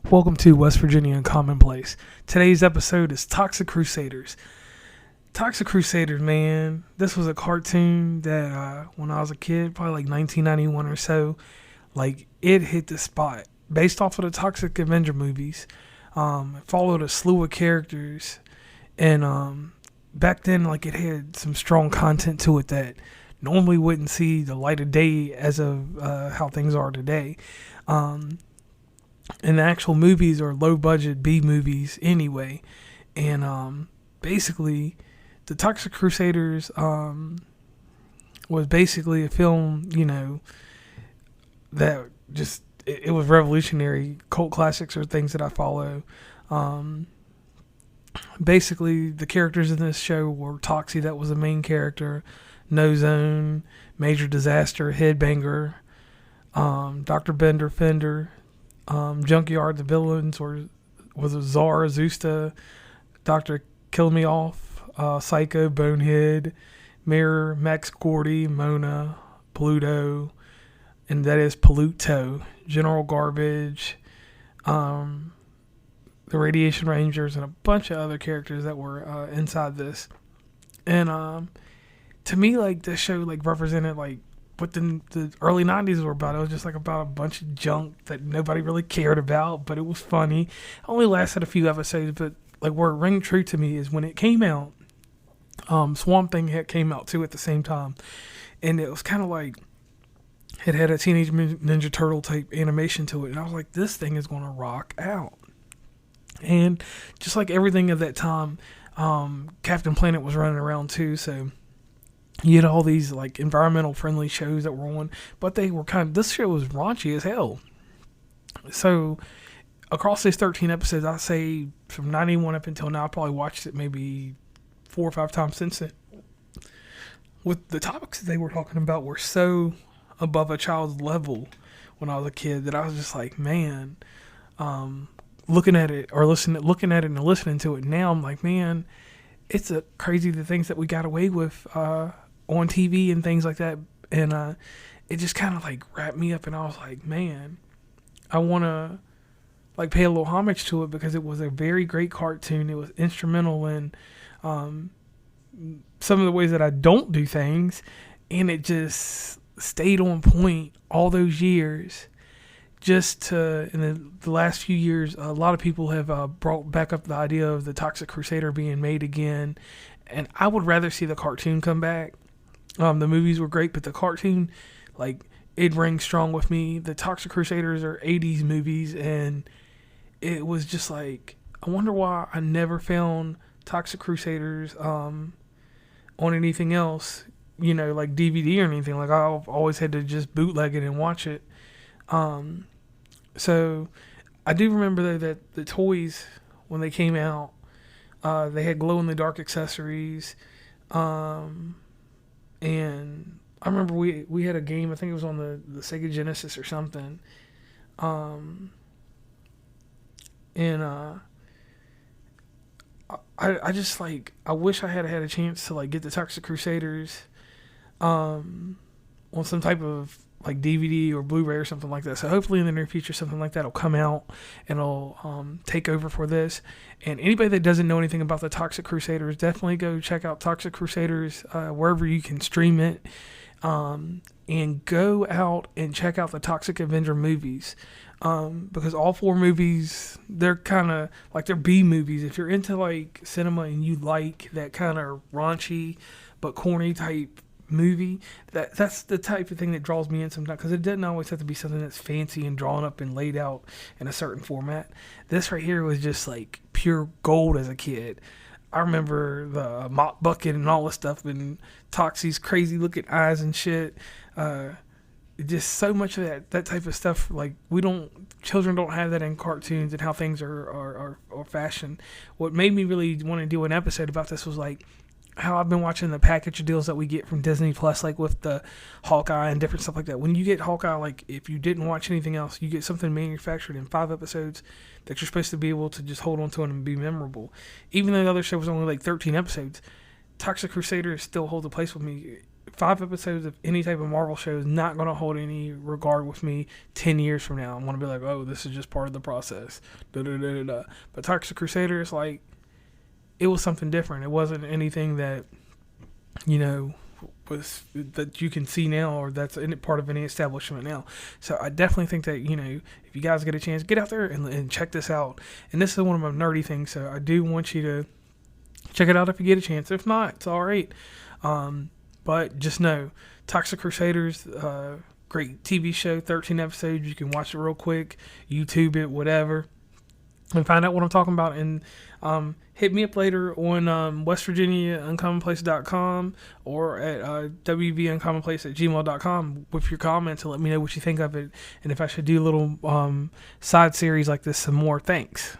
Welcome to West Virginia and Commonplace. Today's episode is Toxic Crusaders. Toxic Crusaders, man, this was a cartoon that when I was a kid, probably like 1991 or so, like it hit the spot. Based off of the Toxic Avenger movies, it followed a slew of characters, and back then, like it had some strong content to it that normally wouldn't see the light of day as of how things are today. And the actual movies are low budget B movies anyway. And basically, the Toxic Crusaders was basically a film, that just, it was revolutionary. Cult classics are things that I follow. Basically, the characters in this show were Toxie, that was the main character, No Zone, Major Disaster, Headbanger, Dr. Bender Fender, Junkyard, the villains was Zara, Zusta, Dr. Kill Me Off, Psycho, Bonehead, Mirror, Max Gordy, Mona, Pluto, and that is Pluto, General Garbage, the Radiation Rangers, and a bunch of other characters that were inside this. And to me, like, this show like represented like what the early 90s were about. It was just like about a bunch of junk that nobody really cared about, but it was funny. It only lasted a few episodes, but like where it rang true to me is when it came out. Swamp Thing came out too at the same time, and it was kind of like it had a Teenage Ninja Turtle type animation to it, and I was like, this thing is going to rock out. And just like everything of that time, Captain Planet was running around too, so you had all these like environmental friendly shows that were on, but they were this show was raunchy as hell. So across these 13 episodes, I say from 91 up until now, I probably watched it maybe 4 or 5 times since then. With the topics that they were talking about were so above a child's level when I was a kid that I was just like, man, looking at it and listening to it now, I'm like, man, it's a crazy the things that we got away with on TV and things like that. And it just kind of like wrapped me up, and I was like, man, I want to like pay a little homage to it because it was a very great cartoon. It was instrumental in some of the ways that I don't do things, and it just stayed on point all those years. Just in the last few years, a lot of people have brought back up the idea of the Toxic Crusader being made again, and I would rather see the cartoon come back. The movies were great, but the cartoon, like, it rings strong with me. The Toxic Crusaders are 80s movies, and it was just like, I wonder why I never found Toxic Crusaders on anything else, like DVD or anything. Like, I've always had to just bootleg it and watch it. So I do remember though that the toys, when they came out, they had glow in the dark accessories. And I remember we had a game, I think it was on the Sega Genesis or something. I just like, I wish I had a chance to like get the Toxic Crusaders on some type of like DVD or Blu-ray or something like that. So hopefully in the near future something like that will come out and it'll take over for this. And anybody that doesn't know anything about the Toxic Crusaders, definitely go check out Toxic Crusaders wherever you can stream it. And go out and check out the Toxic Avenger movies. Because all 4 movies, they're kind of like, they're B movies. If you're into like cinema and you like that kind of raunchy but corny type movie, that's the type of thing that draws me in sometimes, because it doesn't always have to be something that's fancy and drawn up and laid out in a certain format. This right here was just like pure gold as a kid. I remember the mop bucket and all this stuff, and Toxie's crazy looking eyes and shit. Just so much of that type of stuff. Like, children don't have that in cartoons and how things are fashioned. What made me really want to do an episode about this was like how I've been watching the package deals that we get from Disney Plus, like with the Hawkeye and different stuff like that. When you get Hawkeye, like if you didn't watch anything else, you get something manufactured in 5 episodes that you're supposed to be able to just hold on to and be memorable. Even though the other show was only like 13 episodes, Toxic Crusaders still holds a place with me 5 episodes of any type of Marvel show is not going to hold any regard with me 10 years from now. I'm going to be like, oh, this is just part of the process. Da, da, da, da, da. But Toxic Crusaders, like, it was something different. It wasn't anything that, you know, was that you can see now, or that's part of any establishment now. So I definitely think that, you know, if you guys get a chance, get out there and check this out. And this is one of my nerdy things, so I do want you to check it out if you get a chance. If not, it's all right. But just know, Toxic Crusaders, great TV show, 13 episodes. You can watch it real quick, YouTube it, whatever, and find out what I'm talking about. And hit me up later on West Virginia uncommonplace.com or at wvuncommonplace@gmail.com with your comments and let me know what you think of it and if I should do a little side series like this some more. Thanks.